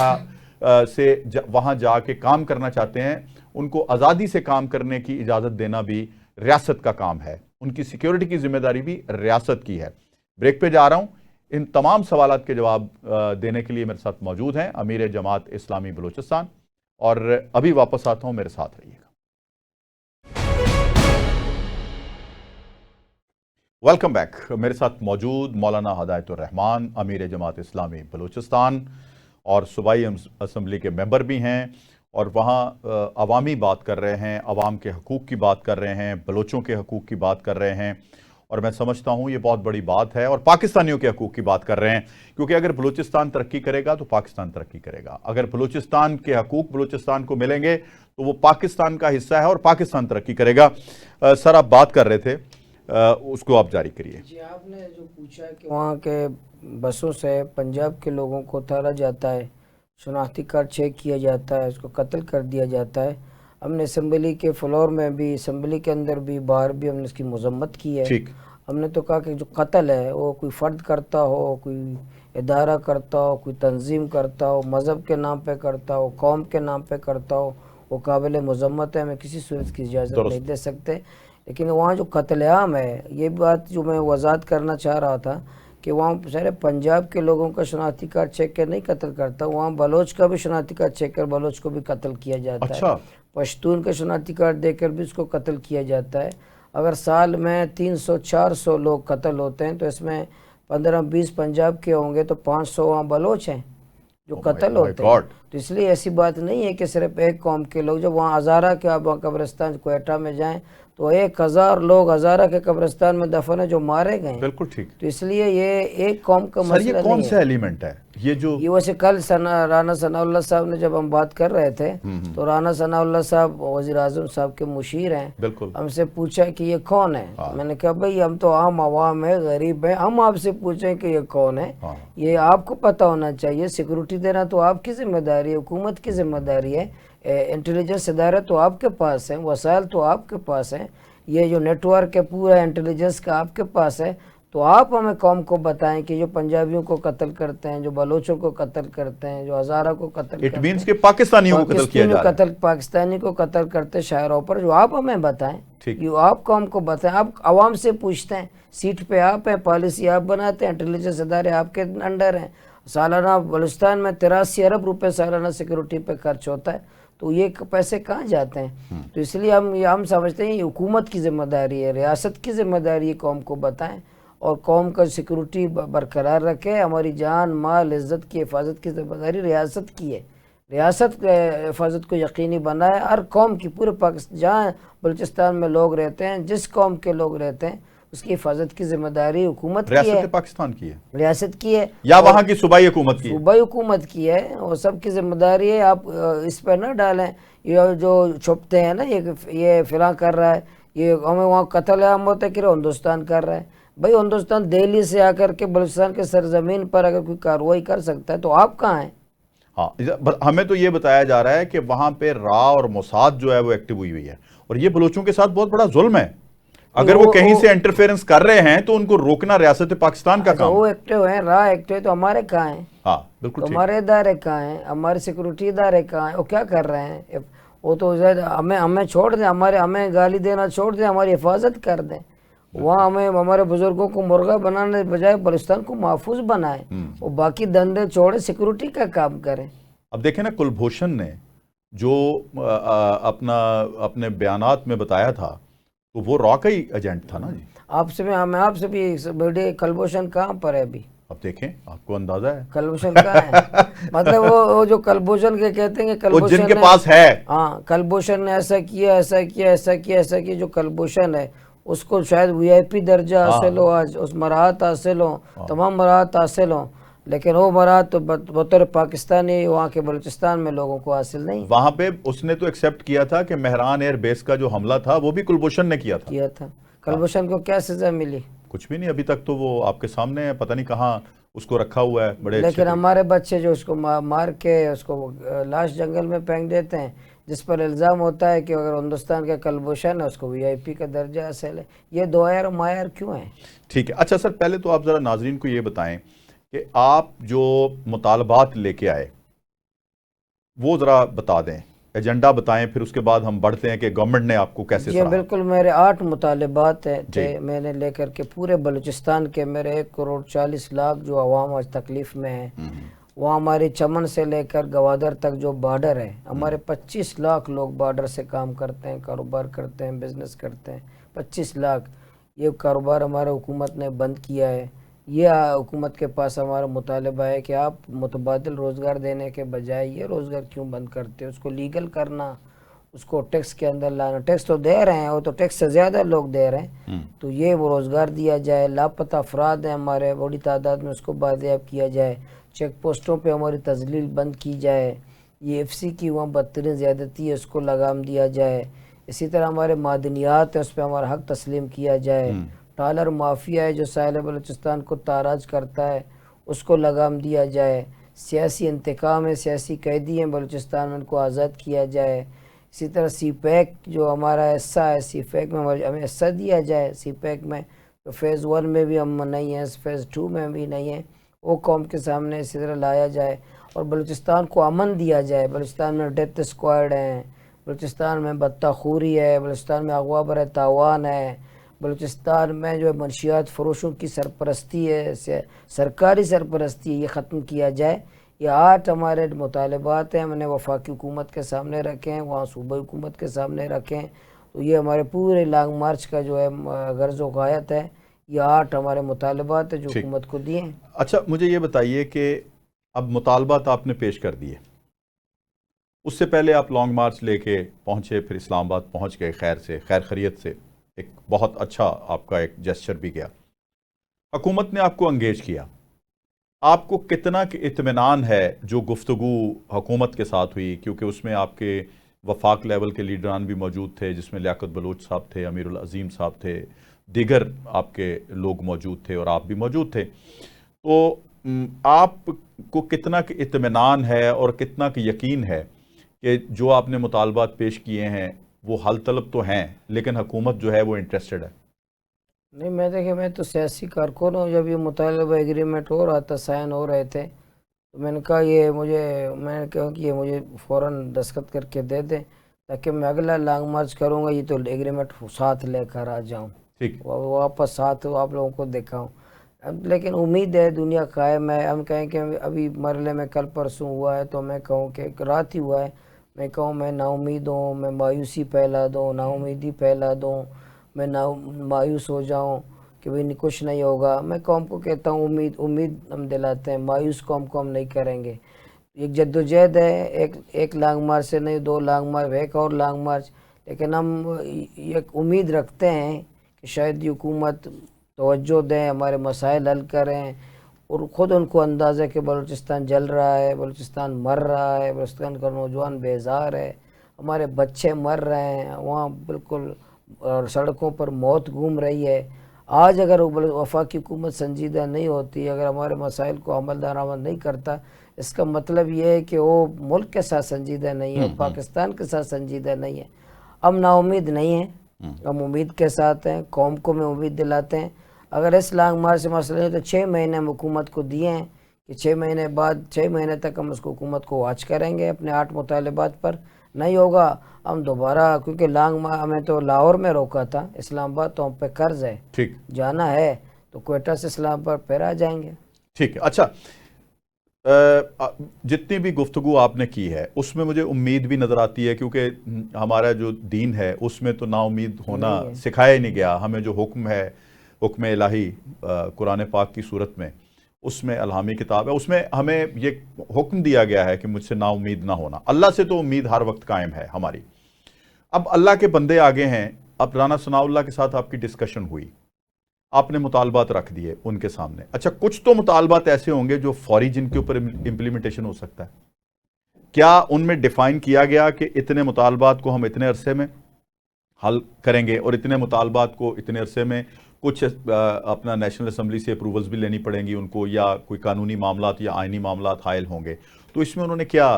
سے وہاں جا کے کام کرنا چاہتے ہیں، ان کو آزادی سے کام کرنے کی اجازت دینا بھی ریاست کا کام ہے. ان کی سیکیورٹی کی ذمہ داری بھی ریاست کی ہے. بریک پہ جا رہا ہوں. ان تمام سوالات کے جواب دینے کے لیے میرے ساتھ موجود ہیں امیر جماعت اسلامی بلوچستان، اور ابھی واپس آتا ہوں، میرے ساتھ رہیے گا. Welcome back. میرے ساتھ موجود مولانا ہدایت الرحمان، امیر جماعت اسلامی بلوچستان، اور صوبائی اسمبلی کے ممبر بھی ہیں، اور وہاں عوامی بات کر رہے ہیں، عوام کے حقوق کی بات کر رہے ہیں، بلوچوں کے حقوق کی بات کر رہے ہیں. اور میں سمجھتا ہوں یہ بہت بڑی بات ہے، اور پاکستانیوں کے حقوق کی بات کر رہے ہیں، کیونکہ اگر بلوچستان ترقی کرے گا تو پاکستان ترقی کرے گا. اگر بلوچستان کے حقوق بلوچستان کو ملیں گے تو وہ پاکستان کا حصہ ہے اور پاکستان ترقی کرے گا. سر، آپ بات کر رہے تھے، اس کو آپ جاری کریے. جی، آپ نے جو پوچھا کہ وہاں کے بسوں سے پنجاب کے لوگوں کو اتارا جاتا ہے، شناختی کارڈ چیک کیا جاتا ہے، اس کو قتل کر دیا جاتا ہے. ہم نے اسمبلی کے فلور میں بھی، اسمبلی کے اندر بھی، باہر بھی ہم نے اس کی مذمت کی ہے. ٹھیک. ہم نے تو کہا کہ جو قتل ہے وہ کوئی فرد کرتا ہو، کوئی ادارہ کرتا ہو، کوئی تنظیم کرتا ہو، مذہب کے نام پہ کرتا ہو، قوم کے نام پہ کرتا ہو، وہ قابل مذمت ہے. ہمیں کسی صورت کی اجازت نہیں دے سکتے. لیکن وہاں جو قتل عام ہے، یہ بات جو میں وضاحت کرنا چاہ رہا تھا کہ وہاں سارے پنجاب کے لوگوں کا شناختی کارڈ چیک کر نہیں قتل کرتا، وہاں بلوچ کا بھی شناختی کارڈ چیک کر بلوچ کو بھی قتل کیا جاتا ہے. پشتون کا شناختی کارڈ دے کر بھی اس کو قتل کیا جاتا ہے. اگر سال میں 300-400 لوگ قتل ہوتے ہیں تو اس میں 15-20 پنجاب کے ہوں گے، تو 500 وہاں بلوچ ہیں جو قتل ہوتے ہیں. تو اس لیے ایسی بات نہیں ہے کہ صرف ایک قوم کے لوگ. جب وہاں ہزارہ کے، آپ وہاں قبرستان کوئٹہ میں جائیں تو 1000 لوگ ہزارہ کے قبرستان میں دفن ہیں جو مارے گئے ہیں. بالکل ٹھیک. تو اس لیے یہ ایک قوم کا مسئلہ نہیں ہے. یہ کون سا ایلیمنٹ ہے یہ ویسے کل رانا ثناء اللہ صاحب نے جب ہم بات کر رہے تھے تو رانا ثناء اللہ صاحب وزیر اعظم صاحب کے مشیر ہیں. بالکل. ہم سے پوچھا کہ یہ کون ہے. میں نے کہا بھئی ہم تو عام عوام ہیں، غریب ہیں، ہم آپ سے پوچھیں کہ یہ کون ہے. یہ آپ کو پتہ ہونا چاہیے. سیکورٹی دینا تو آپ کی ذمہ داری ہے، حکومت کی ذمہ داری ہے. انٹیلیجنس ادارے تو آپ کے پاس ہیں، وسائل تو آپ کے پاس ہیں، یہ جو نیٹ ورک ہے پورا انٹیلیجنس کا آپ کے پاس ہے. تو آپ ہمیں قوم کو بتائیں کہ جو پنجابیوں کو قتل کرتے ہیں، جو بلوچوں کو قتل کرتے ہیں، جو ہزارہ کو قتل کرتے ہیں، اٹ مینس کہ پاکستانیوں کو قتل کیا جا رہا ہے. پاکستانی کو قتل کرتے شاہراہوں پر، جو آپ ہمیں بتائیں، جو آپ قوم کو بتائیں. آپ عوام سے پوچھتے ہیں، سیٹ پہ آپ ہیں، پالیسی آپ بناتے ہیں، انٹیلیجنس ادارے آپ کے انڈر ہیں. سالانہ بلوچستان میں 83 ارب روپے سالانہ سیکورٹی پہ خرچ ہوتا ہے. تو یہ پیسے کہاں جاتے ہیں؟ تو اس لیے ہم سمجھتے ہیں یہ حکومت کی ذمہ داری ہے، ریاست کی ذمہ داری ہے. قوم کو بتائیں اور قوم کا سیکورٹی برقرار رکھے. ہماری جان، مال، عزت کی حفاظت کی ذمہ داری ریاست کی ہے. ریاست حفاظت کو یقینی بنائے. ہر قوم کی، پورے پاکستان جہاں بلوچستان میں لوگ رہتے ہیں، جس قوم کے لوگ رہتے ہیں، اس کی حفاظت کی ذمہ داری حکومت کی ہے. ریاست پاکستان کی ہے، ریاست کی ہے، یا وہاں کی صوبائی حکومت کی ہے. صوبائی حکومت کی ہے، اور سب کی ذمہ داری ہے. آپ اس پہ نہ ڈالیں یہ جو چھپتے ہیں نا، یہ فلاں کر رہا ہے، یہ ہمیں وہاں قتل عام ہوتا ہے کہ ہندوستان کر رہا ہے. بھائی ہندوستان دہلی سے آ کر کے بلوچستان کے سرزمین پر اگر کوئی کارروائی کر سکتا ہے تو آپ کہاں ہیں؟ ہاں، ہمیں تو یہ بتایا جا رہا ہے کہ وہاں پہ را اور موساد جو ہے وہ ایکٹیو ہوئی ہے، اور یہ بلوچوں کے ساتھ بہت بڑا ظلم ہے. اگر وہ کہیں سے انٹرفیئرنس کر رہے ہیں تو ان کو روکنا ریاست پاکستان کا کام. وہ ایکٹیو ہیں، راہ ایکٹیو، تو ہمارے کہاں ہیں؟ ہاں بالکل ٹھیک. ہمارے ادارے کہاں ہیں؟ ہمارے سیکورٹی ادارے کہاں ہیں؟ وہ کیا کر رہے ہیں؟ وہ تو ہمیں چھوڑ دیں، ہمیں گالی دینا چھوڑ دیں، ہماری حفاظت کر دیں. وہاں ہمیں ہمارے بزرگوں کو مرغا بنانے بجائے بلوچستان کو محفوظ بنائیں. وہ باقی دندے چھوڑے، سیکورٹی کا کام کریں. اب دیکھیں نا، کلبھوشن نے جو اپنے بیانات میں بتایا تھا تو وہ را کا ہی ایجنٹ تھا نا جی. میں آپ سے بھی بیٹے، کلبھوشن کہاں پر ہے ابھی؟ اب دیکھیں، آپ کو اندازہ ہے کلبھوشن کہاں ہے؟ مطلب وہ جو کلبھوشن کے کہتے ہیں کہ کلبھوشن جن کے پاس ہے، ہاں کلبھوشن نے ایسا کیا ایسا کیا ایسا کیا ایسا کیا. جو کلبھوشن ہے اس کو شاید وی آئی پی درجہ حاصل ہو، آج اس مراحت حاصل ہو، تمام مراحت حاصل ہوں، لیکن وہ مراحت تو بطور پاکستانی وہاں کے بلوچستان میں لوگوں کو حاصل نہیں. وہاں پہ اس نے تو ایکسیپٹ کیا تھا کہ مہران ایئر بیس کا جو حملہ تھا وہ بھی کلبھوشن نے کیا تھا. کلبھوشن کو کیا سزا ملی؟ کچھ بھی نہیں ابھی تک، تو وہ آپ کے سامنے ہے، پتہ نہیں کہاں اس کو رکھا ہوا ہے بڑے. لیکن ہمارے بچے جو اس کو مار کے اس کو لاش جنگل میں پھینک دیتے ہیں، جس پر الزام ہوتا ہے کہ اگر ہندوستان کا کلبھوشن ہے اس کو وی آئی پی کا درجہ حاصل ہے. یہ دوائر مایار کیوں ہیں؟ ٹھیک ہے. اچھا سر، پہلے تو آپ ذرا ناظرین کو یہ بتائیں کہ آپ جو مطالبات لے کے آئے وہ ذرا بتا دیں، ایجنڈا بتائیں، پھر اس کے بعد ہم بڑھتے ہیں کہ گورنمنٹ نے آپ کو کیسے جی بالکل. میرے 8 مطالبات تھے، میں نے لے کر کے پورے بلوچستان کے میرے 1,40,00,000 جو عوام آج تکلیف میں ہیں. وہ ہماری چمن سے لے کر گوادر تک جو بارڈر ہے، ہمارے 25 لاکھ لوگ بارڈر سے کام کرتے ہیں، کاروبار کرتے ہیں، بزنس کرتے ہیں. 25 لاکھ. یہ کاروبار ہمارے حکومت نے بند کیا ہے. یہ حکومت کے پاس ہمارا مطالبہ ہے کہ آپ متبادل روزگار دینے کے بجائے یہ روزگار کیوں بند کرتے ہیں؟ اس کو لیگل کرنا، اس کو ٹیکس کے اندر لانا. ٹیکس تو دے رہے ہیں، وہ تو ٹیکس سے زیادہ لوگ دے رہے ہیں، تو یہ وہ روزگار دیا جائے. لاپتہ افراد ہیں ہمارے بڑی تعداد میں، اس کو بازیاب کیا جائے. چیک پوسٹوں پہ ہماری تذلیل بند کی جائے. یہ ایف سی کی وہاں بدترین زیادتی ہے، اس کو لگام دیا جائے. اسی طرح ہمارے معدنیات ہیں، اس پہ ہمارا حق تسلیم کیا جائے. ڈالر مافیا ہے جو ساحل بلوچستان کو تاراج کرتا ہے، اس کو لگام دیا جائے. سیاسی انتقام ہے، سیاسی قیدی ہیں بلوچستان میں، ان کو آزاد کیا جائے. اسی طرح سی پیک جو ہمارا حصہ ہے، سی پیک میں ہمیں حصہ دیا جائے. سی پیک میں تو فیز 1 میں بھی ہم نہیں ہیں، فیز 2 میں بھی نہیں ہیں، وہ قوم کے سامنے اسی طرح لایا جائے. اور بلوچستان کو امن دیا جائے. بلوچستان میں ڈیتھ اسکواڈ ہیں، بلوچستان میں بطہ خوری ہے، بلوچستان میں اغوا بر تاوان ہے، بلوچستان میں جو منشیات فروشوں کی سرپرستی ہے، سرکاری سرپرستی ہے، یہ ختم کیا جائے. یہ 8 ہمارے مطالبات ہیں. ہم نے وفاقی حکومت کے سامنے رکھے ہیں، وہاں صوبائی حکومت کے سامنے رکھے ہیں. تو یہ ہمارے پورے لانگ مارچ کا جو ہے غرض و غایت ہے. یہ 8 ہمارے مطالبات ہیں جو حکومت کو دیے ہیں. اچھا مجھے یہ بتائیے کہ اب مطالبات آپ نے پیش کر دیے، اس سے پہلے آپ لانگ مارچ لے کے پہنچے، پھر اسلام آباد پہنچ گئے خیر خیریت سے. ایک بہت اچھا آپ کا ایک جیسچر بھی گیا. حکومت نے آپ کو انگیج کیا. آپ کو کتنا اطمینان ہے جو گفتگو حکومت کے ساتھ ہوئی، کیونکہ اس میں آپ کے وفاق لیول کے لیڈران بھی موجود تھے، جس میں لیاقت بلوچ صاحب تھے، امیر العظیم صاحب تھے، دیگر آپ کے لوگ موجود تھے اور آپ بھی موجود تھے. تو آپ کو کتنا اطمینان ہے اور کتنا یقین ہے کہ جو آپ نے مطالبات پیش کیے ہیں وہ حل طلب تو ہیں، لیکن حکومت جو ہے وہ انٹرسٹڈ ہے؟ نہیں، میں تو سیاسی کارکن ہوں. جب یہ مطالبہ ایگریمنٹ ہو رہا تھا، سائن ہو رہے تھے، تو میں نے کہا میں نے کہا کہ یہ مجھے فوراً دستخط کر کے دے دیں تاکہ میں اگلا لانگ مارچ کروں گا یہ تو ایگریمنٹ ساتھ لے کر آ جاؤں، واپس ساتھ آپ لوگوں کو دکھاؤں. لیکن امید ہے دنیا قائم ہے. ہم کہیں کہ ابھی مرلے میں کل پرسوں ہوا ہے، تو میں کہوں کہ رات ہی ہوا ہے، میں کہوں میں نا امید ہوں، میں مایوسی پھیلا دوں، نا امیدی پھیلا دوں، میں مایوس ہو جاؤں کہ بھئی کچھ نہیں ہوگا. میں قوم کو کہتا ہوں امید ہم دلاتے ہیں، مایوس قوم کو ہم نہیں کریں گے. ایک جدوجہد ہے، ایک لانگ مارچ سے نہیں، 2 لانگ مارچ، ایک اور لانگ مارچ، لیکن ہم ایک امید رکھتے ہیں کہ شاید یہ حکومت توجہ دیں، ہمارے مسائل حل کریں. اور خود ان کو اندازہ ہے کہ بلوچستان جل رہا ہے، بلوچستان مر رہا ہے، بلوچستان کا نوجوان بیزار ہے، ہمارے بچے مر رہے ہیں وہاں، بالکل سڑکوں پر موت گھوم رہی ہے. آج اگر وفاقی حکومت سنجیدہ نہیں ہوتی، اگر ہمارے مسائل کو عمل درآمد نہیں کرتا، اس کا مطلب یہ ہے کہ وہ ملک کے ساتھ سنجیدہ نہیں ہے، پاکستان کے ساتھ سنجیدہ نہیں ہے. ہم نا امید نہیں ہیں، ہم امید کے ساتھ ہیں، قوم کو میں امید دلاتے ہیں. اگر اس لانگ مارچ سے مسئلہ نہیں تو 6 مہینے ہم حکومت کو دیے ہیں کہ 6 مہینے بعد 6 مہینے تک ہم اس کو حکومت کو واچ کریں گے اپنے 8 مطالبات پر. نہیں ہوگا ہم دوبارہ، کیونکہ لانگ ہمیں تو لاہور میں روکا تھا، اسلام آباد تو ہم پہ قرض ہے، ٹھیک جانا ہے تو کوئٹہ سے اسلام آباد پھر آ جائیں گے. ٹھیک ہے. اچھا، جتنی بھی گفتگو آپ نے کی ہے اس میں مجھے امید بھی نظر آتی ہے، کیونکہ ہمارا جو دین ہے اس میں تو نا امید ہونا سکھایا ہی نہیں گیا. ہمیں جو حکم ہے، حکم الہی قرآن پاک کی صورت میں، اس میں الہامی کتاب ہے، اس میں ہمیں یہ حکم دیا گیا ہے کہ مجھ سے نا امید نہ ہونا. اللہ سے تو امید ہر وقت قائم ہے ہماری. اب اللہ کے بندے آگے ہیں. اب رانا ثناء اللہ کے ساتھ آپ کی ڈسکشن ہوئی، آپ نے مطالبات رکھ دیے ان کے سامنے. اچھا، کچھ تو مطالبات ایسے ہوں گے جو فوری جن کے اوپر امپلیمنٹیشن ہو سکتا ہے. کیا ان میں ڈیفائن کیا گیا کہ اتنے مطالبات کو ہم اتنے عرصے میں حل کریں گے اور اتنے مطالبات کو اتنے عرصے میں کچھ اپنا نیشنل اسمبلی سے اپروولز بھی لینی پڑیں گی ان کو، یا کوئی قانونی معاملات یا آئینی معاملات حائل ہوں گے؟ تو اس میں انہوں نے کیا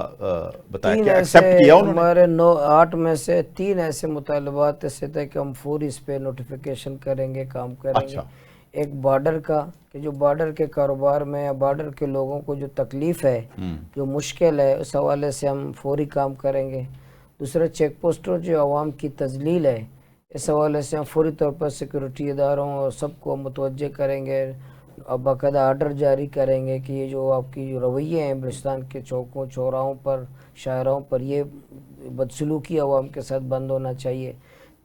بتایا، کیا ایکسیپٹ کیا انہوں نے؟ ہمارے 8 میں سے 3 ایسے مطالبات ایسے تھے کہ ہم فوری اس پہ نوٹیفیکیشن کریں گے، کام کریں گے. ایک بارڈر کا، کہ جو بارڈر کے کاروبار میں یا بارڈر کے لوگوں کو جو تکلیف ہے، جو مشکل ہے، اس حوالے سے ہم فوری کام کریں گے. دوسرا، چیک پوسٹوں جو عوام کی تذلیل ہے، اس حوالے سے ہم فوری طور پر سیکورٹی اداروں اور سب کو متوجہ کریں گے، باقاعدہ آرڈر جاری کریں گے کہ یہ جو آپ کی جو رویے ہیں بلوچستان کے چوکوں چوراہوں پر، شاہراہوں پر، یہ بدسلوکی عوام کے ساتھ بند ہونا چاہیے.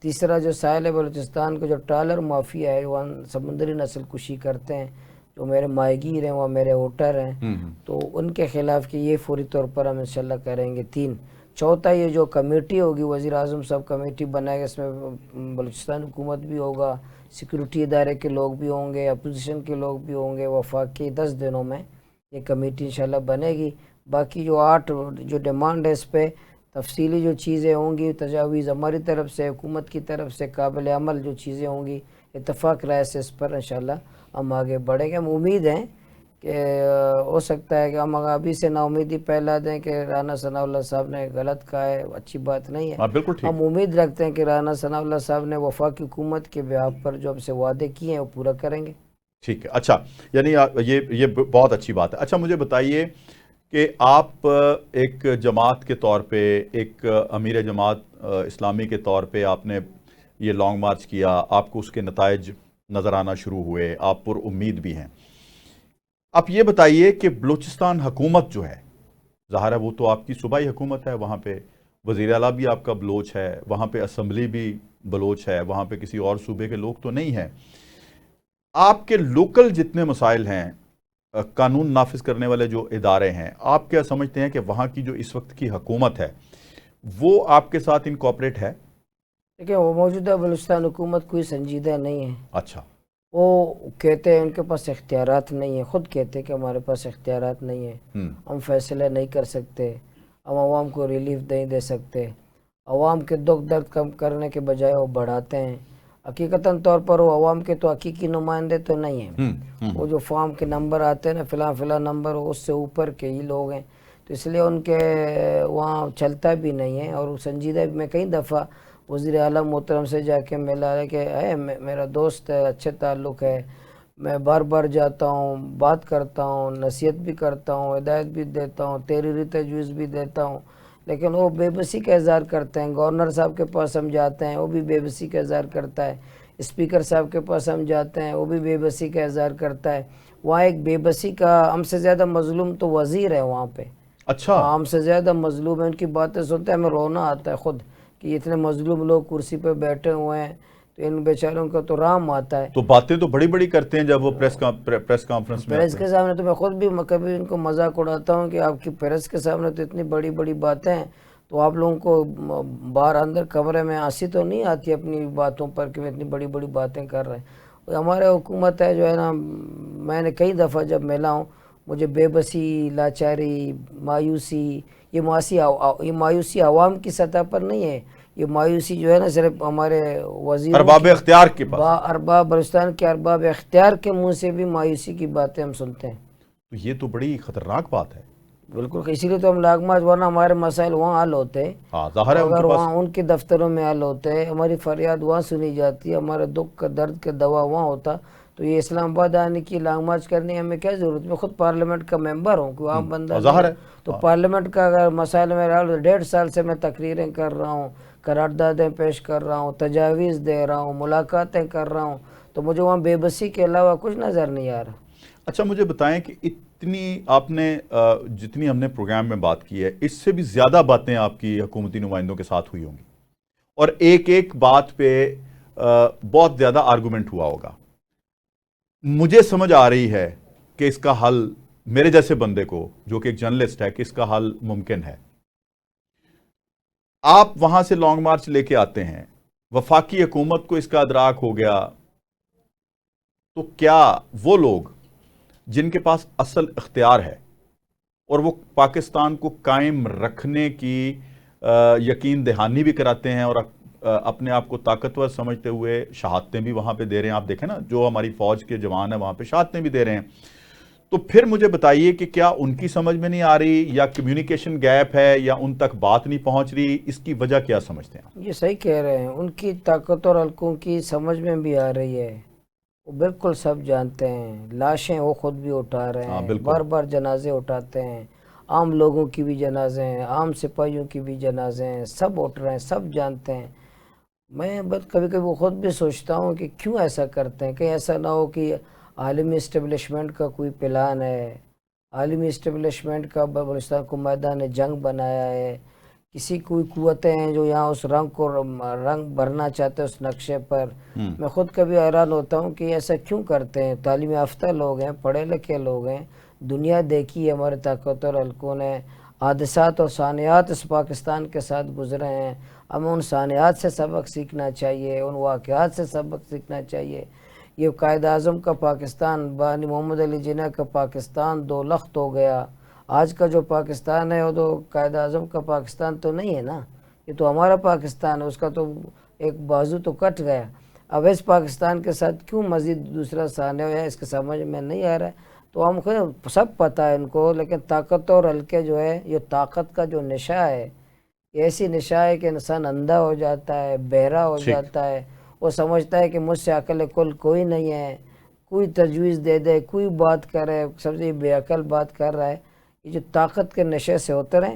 تیسرا، جو ساحل بلوچستان کو جو ٹرالر مافیا ہے، وہ سمندری نسل کشی کرتے ہیں، جو میرے ماہی گیر ہیں، وہ میرے ہوٹر ہیں، تو ان کے خلاف کہ یہ فوری طور پر ہم انشاءاللہ کریں گے. 3. چوتھا، یہ جو کمیٹی ہوگی، وزیر اعظم صاحب کمیٹی بنائے گا، اس میں بلوچستان حکومت بھی ہوگا، سیکورٹی ادارے کے لوگ بھی ہوں گے، اپوزیشن کے لوگ بھی ہوں گے. وفاق کے 10 دنوں میں یہ کمیٹی انشاءاللہ بنے گی. باقی جو 8 جو ڈیمانڈ ہے، اس پہ تفصیلی جو چیزیں ہوں گی، تجاویز ہماری طرف سے، حکومت کی طرف سے قابل عمل جو چیزیں ہوں گی، اتفاق رائے سے اس پر انشاءاللہ ہم آگے بڑھیں گے. ہم امید ہیں کہ ہو سکتا ہے کہ ہم ابھی سے نا امیدی پھیلا دیں کہ رانا ثناء اللہ صاحب نے غلط کہا ہے، اچھی بات نہیں ہے. بالکل ٹھیک. ہم امید رکھتے ہیں کہ رانا ثناء اللہ صاحب نے وفاقی حکومت کے بیاف پر جو ہم سے وعدے کیے ہیں وہ پورا کریں گے. ٹھیک ہے. اچھا، یعنی یہ بہت اچھی بات ہے. اچھا، مجھے بتائیے کہ آپ ایک جماعت کے طور پہ، ایک امیر جماعت اسلامی کے طور پہ آپ نے یہ لانگ مارچ کیا، آپ کو اس کے نتائج نظر آنا شروع ہوئے، آپ پر امید بھی ہیں. آپ یہ بتائیے کہ بلوچستان حکومت جو ہے، ظاہر ہے وہ تو آپ کی صوبائی حکومت ہے، وہاں پہ وزیر اعلیٰ بھی آپ کا بلوچ ہے، وہاں پہ اسمبلی بھی بلوچ ہے، وہاں پہ کسی اور صوبے کے لوگ تو نہیں ہیں. آپ کے لوکل جتنے مسائل ہیں، قانون نافذ کرنے والے جو ادارے ہیں، آپ کیا سمجھتے ہیں کہ وہاں کی جو اس وقت کی حکومت ہے وہ آپ کے ساتھ انکوپریٹ ہے؟ دیکھیں، وہ موجودہ بلوچستان حکومت کوئی سنجیدہ نہیں ہے. اچھا. وہ کہتے ہیں ان کے پاس اختیارات نہیں ہیں، خود کہتے ہیں کہ ہمارے پاس اختیارات نہیں ہیں، ہم فیصلے نہیں کر سکتے، ہم عوام کو ریلیف نہیں دے سکتے. عوام کے دکھ درد کم کرنے کے بجائے وہ بڑھاتے ہیں. حقیقتاً طور پر وہ عوام کے تو حقیقی نمائندے تو نہیں ہیں. وہ جو فارم کے نمبر آتے ہیں نا، فلاں نمبر، اس سے اوپر کے ہی لوگ ہیں، تو اس لیے ان کے وہاں چلتا بھی نہیں ہے. اور سنجیدہ بھی، میں کئی دفعہ وزیر اعلیٰ محترم سے جا کے ملا ہے کہ میرا دوست ہے، اچھے تعلق ہے، میں بار بار جاتا ہوں، بات کرتا ہوں، نصیحت بھی کرتا ہوں، ہدایت بھی دیتا ہوں، تحریری تجویز بھی دیتا ہوں، لیکن وہ بے بسی کا اظہار کرتے ہیں. گورنر صاحب کے پاس ہم جاتے ہیں، وہ بھی بے بسی کا اظہار کرتا ہے. اسپیکر صاحب کے پاس ہم جاتے ہیں، وہ بھی بے بسی کا اظہار کرتا ہے. وہاں ایک بے بسی کا، ہم سے زیادہ مظلوم تو وزیر ہے وہاں پہ. اچھا. ہم سے زیادہ مظلوم ہیں. ان کی باتیں سنتے ہیں ہمیں رونا آتا ہے خود، کہ اتنے مظلوم لوگ کرسی پہ بیٹھے ہوئے ہیں، تو ان بیچاروں کا تو رام آتا ہے. تو باتیں تو بڑی بڑی کرتے ہیں جب وہ پریس کانفرنس میں پریس کے سامنے. تو میں خود بھی کبھی ان کو مذاق اڑاتا ہوں کہ آپ کی پریس کے سامنے تو اتنی بڑی بڑی باتیں ہیں، تو آپ لوگوں کو باہر اندر کمرے میں ہنسی تو نہیں آتی اپنی باتوں پر کہ وہ اتنی بڑی بڑی باتیں کر رہے ہیں. ہمارے حکومت ہے جو ہے نا، میں نے کئی دفعہ جب ملا ہوں، مجھے بے بسی، لاچاری، مایوسی، یہ مایوسی عوام کی سطح پر نہیں ہے. یہ مایوسی جو ہے نا صرف ہمارے وزیر ارباب اختیار کے پاس، ارباب بلوچستان کے ارباب اختیار کے منہ سے بھی مایوسی کی باتیں ہم سنتے ہیں. تو یہ تو بڑی خطرناک بات ہے. بالکل، اسی لیے تو ہم لاگ مارچ، ورنہ ہمارے مسائل وہاں حل ہوتے، ہاں ظاہر ہے ان اگر کے پاس. وہاں ان کے دفتروں میں حل ہوتے، ہماری فریاد وہاں سنی جاتی، ہمارے دکھ کا درد کا دوا وہاں ہوتا، تو یہ اسلام آباد آنے کی لانگ مارچ کرنے ہمیں کیا ضرورت؟ میں خود پارلیمنٹ کا ممبر ہوں، کوئی عام بندہ نہیں ظاہر ہوں. ہے. تو پارلیمنٹ کا اگر مسائل میں 1.5 سال سے میں تقریریں کر رہا ہوں، قراردادیں پیش کر رہا ہوں، تجاویز دے رہا ہوں، ملاقاتیں کر رہا ہوں، تو مجھے وہاں بے بسی کے علاوہ کچھ نظر نہیں آ رہا. اچھا مجھے بتائیں کہ اتنی آپ نے جتنی ہم نے پروگرام میں بات کی ہے، اس سے بھی زیادہ باتیں آپ کی حکومتی نمائندوں کے ساتھ ہوئی ہوں گی، اور ایک ایک بات پہ بہت زیادہ آرگومنٹ ہوا ہوگا. مجھے سمجھ آ رہی ہے کہ اس کا حل میرے جیسے بندے کو جو کہ ایک جرنلسٹ ہے کہ اس کا حل ممکن ہے. آپ وہاں سے لانگ مارچ لے کے آتے ہیں، وفاقی حکومت کو اس کا ادراک ہو گیا، تو کیا وہ لوگ جن کے پاس اصل اختیار ہے اور وہ پاکستان کو قائم رکھنے کی یقین دہانی بھی کراتے ہیں اور اپنے آپ کو طاقتور سمجھتے ہوئے شہادتیں بھی وہاں پہ دے رہے ہیں، آپ دیکھیں نا جو ہماری فوج کے جوان ہیں وہاں پہ شہادتیں بھی دے رہے ہیں، تو پھر مجھے بتائیے کہ کیا ان کی سمجھ میں نہیں آ رہی، یا کمیونیکیشن گیپ ہے، یا ان تک بات نہیں پہنچ رہی؟ اس کی وجہ کیا سمجھتے ہیں آپ؟ یہ صحیح کہہ رہے ہیں، ان کی طاقت اور حلقوں کی سمجھ میں بھی آ رہی ہے، وہ بالکل سب جانتے ہیں. لاشیں وہ خود بھی اٹھا رہے ہاں ہیں، بالکل. بار بار جنازے اٹھاتے ہیں، عام لوگوں کی بھی جنازے ہیں، عام سپاہیوں کی بھی جنازے ہیں، سب اٹھ رہے ہیں، سب جانتے ہیں. میں بس کبھی کبھی خود بھی سوچتا ہوں کہ کیوں ایسا کرتے ہیں، کہیں ایسا نہ ہو کہ عالمی اسٹیبلشمنٹ کا کوئی پلان ہے، عالمی اسٹیبلشمنٹ کا بلوچستان کو میدان جنگ بنایا ہے، کسی کوئی قوتیں ہیں جو یہاں اس رنگ کو رنگ بھرنا چاہتے ہیں اس نقشے پر. میں خود کبھی حیران ہوتا ہوں کہ ایسا کیوں کرتے ہیں. تعلیم یافتہ لوگ ہیں، پڑھے لکھے لوگ ہیں، دنیا دیکھی ہے ہمارے طاقتور حلقوں نے، حادثات اور ثانیات اس پاکستان کے ساتھ گزرے ہیں. ہمیں ان ثانیات سے سبق سیکھنا چاہیے، ان واقعات سے سبق سیکھنا چاہیے. یہ قائد اعظم کا پاکستان، بانی محمد علی جناح کا پاکستان دو لخت ہو گیا. آج کا جو پاکستان ہے وہ تو قائد اعظم کا پاکستان تو نہیں ہے نا، یہ تو ہمارا پاکستان ہے، اس کا تو ایک بازو تو کٹ گیا. اب اس پاکستان کے ساتھ کیوں مزید دوسرا سانحہ ہے، اس کے سمجھ میں نہیں آ رہا ہے. تو ہم خود سب پتہ ہے ان کو، لیکن طاقت اور حلقے جو ہے، یہ طاقت کا جو نشہ ہے، یہ ایسی نشہ ہے کہ انسان اندھا ہو جاتا ہے، بہرا ہو جاتا ہے. وہ سمجھتا ہے کہ مجھ سے عقل کل کوئی نہیں ہے، کوئی تجویز دے دے، کوئی بات کرے، سب سے بے عقل بات کر رہا ہے. یہ جو طاقت کے نشے سے اتریں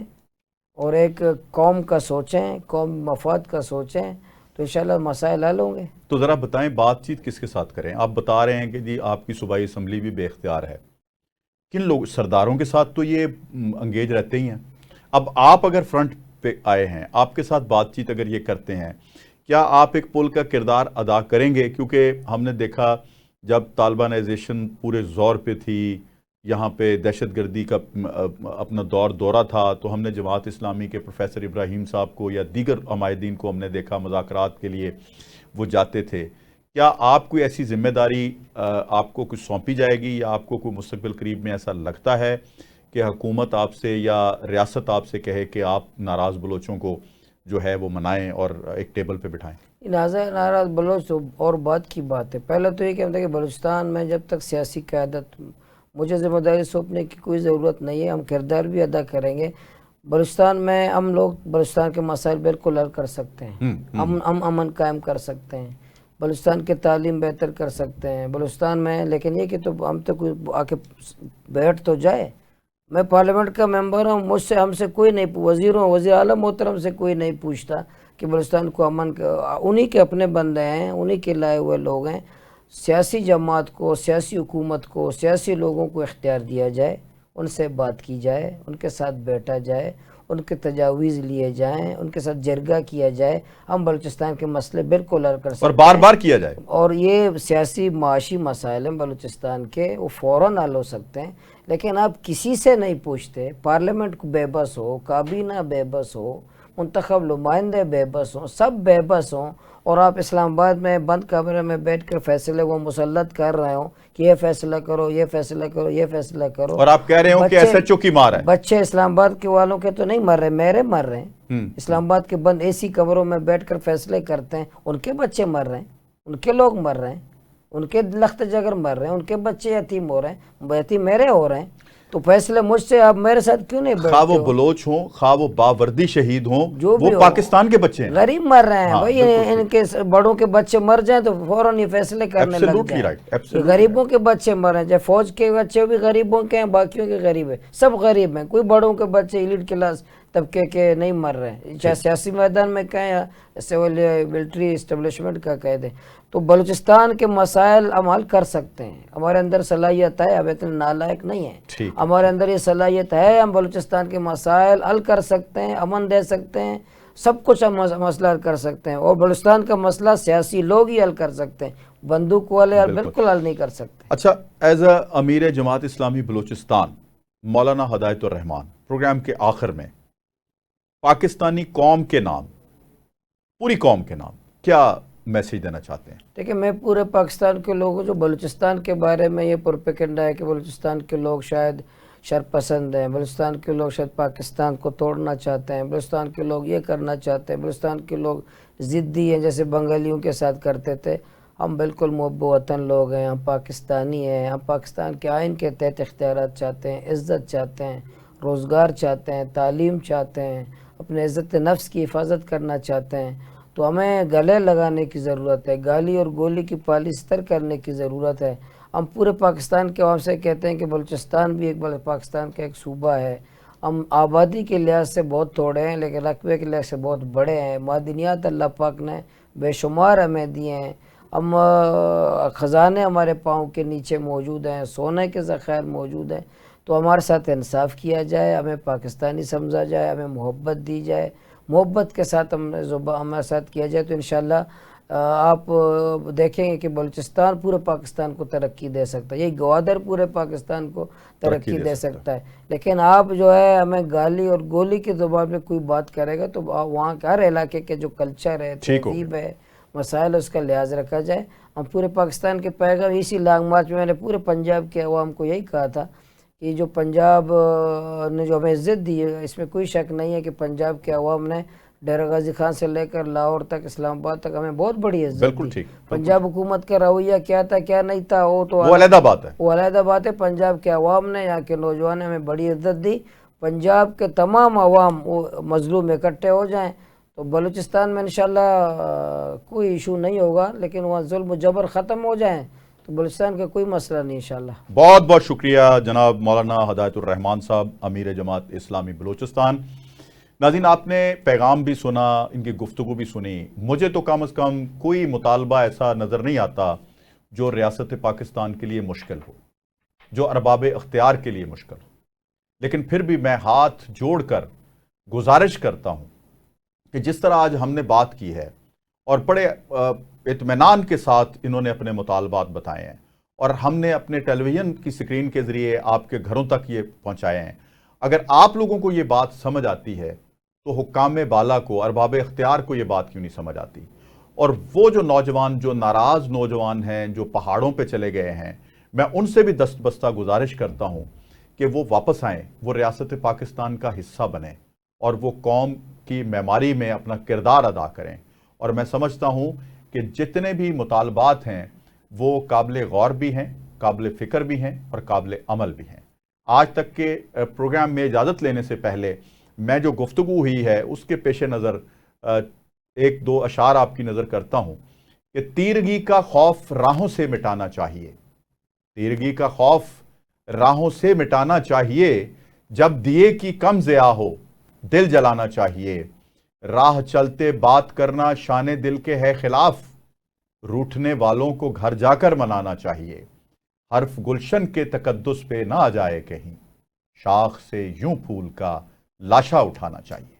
اور ایک قوم کا سوچیں، قوم مفاد کا سوچیں، تو انشاءاللہ مسائل حل ہوں گے. تو ذرا بتائیں بات چیت کس کے ساتھ کریں؟ آپ بتا رہے ہیں کہ جی آپ کی صوبائی اسمبلی بھی بے اختیار ہے، کن لوگ؟ سرداروں کے ساتھ تو یہ انگیج رہتے ہی ہیں. اب آپ اگر فرنٹ پہ آئے ہیں، آپ کے ساتھ بات چیت اگر یہ کرتے ہیں، کیا آپ ایک پل کا کردار ادا کریں گے؟ کیونکہ ہم نے دیکھا جب طالبانائزیشن پورے زور پہ تھی، یہاں پہ دہشت گردی کا اپنا دورہ تھا، تو ہم نے جماعت اسلامی کے پروفیسر ابراہیم صاحب کو یا دیگر عمائدین کو ہم نے دیکھا مذاکرات کے لیے وہ جاتے تھے. کیا آپ کوئی ایسی ذمہ داری آپ کو کچھ سونپی جائے گی، یا آپ کو کوئی مستقبل قریب میں ایسا لگتا ہے کہ حکومت آپ سے یا ریاست آپ سے کہے کہ آپ ناراض بلوچوں کو جو ہے وہ منائیں اور ایک ٹیبل پہ بٹھائیں؟ ناراض بلوچ تو اور بات کی بات ہے. پہلے تو یہ کہتے ہیں کہ بلوچستان میں جب تک سیاسی قیادت، مجھے ذمہ داری سونپنے کی کوئی ضرورت نہیں ہے، ہم کردار بھی ادا کریں گے. بلوچستان میں ہم لوگ بلوچستان کے مسائل بالکل حل کر سکتے ہیں، ہم امن قائم کر سکتے ہیں، بلوچستان کی تعلیم بہتر کر سکتے ہیں بلوچستان میں. لیکن یہ کہ تو ہم تو کوئی آ کے بیٹھ تو جائے. میں پارلیمنٹ کا ممبر ہوں، مجھ سے ہم سے کوئی نہیں، وزیر اعلیٰ محترم سے کوئی نہیں پوچھتا کہ بلوچستان کو امن انہی کے اپنے بندے ہیں، انہی کے لائے ہوئے لوگ ہیں. سیاسی جماعت کو، سیاسی حکومت کو، سیاسی لوگوں کو اختیار دیا جائے، ان سے بات کی جائے، ان کے ساتھ بیٹھا جائے، ان کے تجاویز لیے جائیں، ان کے ساتھ جرگہ کیا جائے. ہم بلوچستان کے مسئلے بالکل حل کر سکتے ہیں، اور بار بار کیا جائے. اور یہ سیاسی معاشی مسائل ہیں بلوچستان کے، وہ فوراً حل ہو سکتے ہیں. لیکن آپ کسی سے نہیں پوچھتے، پارلیمنٹ کو بے بس ہو، کابینہ بے بس ہو، منتخب نمائندے بے بس ہوں، سب بے بس ہوں، اور آپ اسلام آباد میں بند کمرے میں بیٹھ کر فیصلے وہ مسلط کر رہے ہوں کہ یہ فیصلہ کرو، یہ فیصلہ کرو، یہ فیصلہ کرو. اور آپ کہہ رہے ہوں کہ ایس ایچ او کی مار ہے. بچے اسلام آباد کے والوں کے تو نہیں مر رہے، میرے مر رہے ہیں. اسلام آباد کے بند AC کمروں میں بیٹھ کر فیصلے کرتے ہیں، ان کے بچے مر رہے ہیں، ان کے لوگ مر رہے ہیں، ان کے لخت جگر مر رہے ہیں، ان کے بچے یتیم ہو رہے ہیں، یتیم میرے ہو رہے ہیں. تو فیصلے مجھ سے، آپ میرے ساتھ کیوں نہیں خواہ بیٹھتے وہ ہو؟ بلوچ ہوں، خواہ وہ باوردی شہید ہوں، جو بھی وہ ہو، پاکستان کے بچے ہیں. غریب مر رہے ہیں ہاں، بھائی، بالکل ان کے بڑوں کے بچے مر جائیں تو فوراً یہ فیصلے کرنے لگ Absolutely جائیں. right, یہ absolutely غریبوں کے بچے مر رہے ہیں، چاہے فوج کے بچے بھی غریبوں کے ہیں، باقیوں کے غریب ہیں، سب غریب ہیں. کوئی بڑوں کے بچے ایلیٹ کلاس طبقے کے نہیں مر رہے ہیں، چاہے سیاسی میدان میں کہیں یا سول ملٹری اسٹیبلشمنٹ کا کہہ دیں. تو بلوچستان کے مسائل ہم حل کر سکتے ہیں، ہمارے اندر صلاحیت ہے، اب اتنے نالائق نہیں ہیں. ٹھیک. ہمارے اندر یہ صلاحیت ہے، ہم بلوچستان کے مسائل حل کر سکتے ہیں، امن دے سکتے ہیں، سب کچھ ہم مسئلہ حل کر سکتے ہیں. اور بلوچستان کا مسئلہ سیاسی لوگ ہی حل کر سکتے ہیں، بندوق والے بالکل حل نہیں کر سکتے. اچھا، ایز اے امیر جماعت اسلامی بلوچستان مولانا ہدایت الرحمان، پروگرام کے آخر میں پاکستانی قوم کے نام، پوری قوم کے نام کیا میسیج دینا چاہتے ہیں؟ دیکھیں، میں پورے پاکستان کے لوگوں، جو بلوچستان کے بارے میں یہ پروپیگنڈا ہے کہ بلوچستان کے لوگ شاید شرپسند ہیں، بلوچستان کے لوگ شاید پاکستان کو توڑنا چاہتے ہیں، بلوچستان کے لوگ یہ کرنا چاہتے ہیں، بلوچستان کے لوگ ضدی ہیں جیسے بنگالیوں کے ساتھ کرتے تھے. ہم بالکل محب وطن لوگ ہیں، ہم پاکستانی ہیں، ہم پاکستان کے آئین کے تحت اختیارات چاہتے ہیں، عزت چاہتے ہیں، روزگار چاہتے ہیں، تعلیم چاہتے ہیں، اپنے عزت نفس کی حفاظت کرنا چاہتے ہیں. تو ہمیں گلے لگانے کی ضرورت ہے، گالی اور گولی کی پالیستر کرنے کی ضرورت ہے. ہم پورے پاکستان کے عوام سے کہتے ہیں کہ بلوچستان بھی ایک پاکستان کا ایک صوبہ ہے. ہم آبادی کے لحاظ سے بہت تھوڑے ہیں لیکن رقبے کے لحاظ سے بہت بڑے ہیں. معدنیات اللہ پاک نے بے شمار ہمیں دیے ہیں. ہم خزانے ہمارے پاؤں کے نیچے موجود ہیں، سونے کے ذخائر موجود ہیں. تو ہمارے ساتھ انصاف کیا جائے، ہمیں پاکستانی سمجھا جائے، ہمیں محبت دی جائے، محبت کے ساتھ ہمارے ساتھ کیا جائے تو انشاءاللہ آپ دیکھیں گے کہ بلوچستان پورے پاکستان کو ترقی دے سکتا ہے. یہ گوادر پورے پاکستان کو ترقی دے سکتا ہے. لیکن آپ جو ہے ہمیں گالی اور گولی کی زبان میں کوئی بات کرے گا تو وہاں کے ہر علاقے کے جو کلچر ہے، تہذیب ہے، مسائل، اس کا لحاظ رکھا جائے. ہم پورے پاکستان کے پیغام اسی لانگ مارچ میں نے پورے پنجاب کے عوام کو یہی کہا تھا کہ جو پنجاب نے جو ہمیں عزت دی ہے، اس میں کوئی شک نہیں ہے کہ پنجاب کے عوام نے ڈیرہ غازی خان سے لے کر لاہور تک، اسلام آباد تک ہمیں بہت بڑی عزت دی. پنجاب حکومت کا رویہ کیا تھا کیا نہیں تھا وہ تو علیحدہ بات ہے، وہ علیحدہ بات ہے. پنجاب کے عوام نے، یہاں کے نوجوان نے ہمیں بڑی عزت دی. پنجاب کے تمام عوام مظلوم اکٹھے ہو جائیں تو بلوچستان میں انشاءاللہ کوئی ایشو نہیں ہوگا، لیکن وہاں ظلم و جبر ختم ہو جائیں تو بلوچستان کا کوئی مسئلہ نہیں انشاءاللہ. بہت بہت شکریہ جناب مولانا ہدایت الرحمان صاحب، امیر جماعت اسلامی بلوچستان. ناظرین، آپ نے پیغام بھی سنا، ان کی گفتگو بھی سنی. مجھے تو کم از کم کوئی مطالبہ ایسا نظر نہیں آتا جو ریاست پاکستان کے لیے مشکل ہو، جو ارباب اختیار کے لیے مشکل ہو. لیکن پھر بھی میں ہاتھ جوڑ کر گزارش کرتا ہوں کہ جس طرح آج ہم نے بات کی ہے اور بڑے اطمینان کے ساتھ انہوں نے اپنے مطالبات بتائے ہیں اور ہم نے اپنے ٹیلی ویژن کی سکرین کے ذریعے آپ کے گھروں تک یہ پہنچائے ہیں. اگر آپ لوگوں کو یہ بات سمجھ آتی ہے تو حکام بالا کو، ارباب اختیار کو یہ بات کیوں نہیں سمجھ آتی؟ اور وہ جو نوجوان، جو ناراض نوجوان ہیں، جو پہاڑوں پہ چلے گئے ہیں، میں ان سے بھی دست بستہ گزارش کرتا ہوں کہ وہ واپس آئیں، وہ ریاست پاکستان کا حصہ بنیں اور وہ قوم کی معماری میں اپنا کردار ادا کریں. اور میں سمجھتا ہوں کہ جتنے بھی مطالبات ہیں وہ قابل غور بھی ہیں، قابل فکر بھی ہیں اور قابل عمل بھی ہیں. آج تک کے پروگرام میں اجازت لینے سے پہلے میں جو گفتگو ہوئی ہے اس کے پیش نظر ایک دو اشعار آپ کی نظر کرتا ہوں کہ تیرگی کا خوف راہوں سے مٹانا چاہیے، تیرگی کا خوف راہوں سے مٹانا چاہیے، جب دیے کی کم ضیاء ہو دل جلانا چاہیے، راہ چلتے بات کرنا شان دل کے ہے خلاف، روٹھنے والوں کو گھر جا کر منانا چاہیے، حرف گلشن کے تقدس پہ نہ آ جائے کہیں، شاخ سے یوں پھول کا لاشا اٹھانا چاہیے.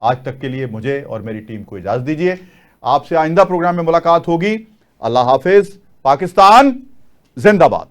آج تک کے لیے مجھے اور میری ٹیم کو اجازت دیجیے. آپ سے آئندہ پروگرام میں ملاقات ہوگی. اللہ حافظ. پاکستان زندہ باد.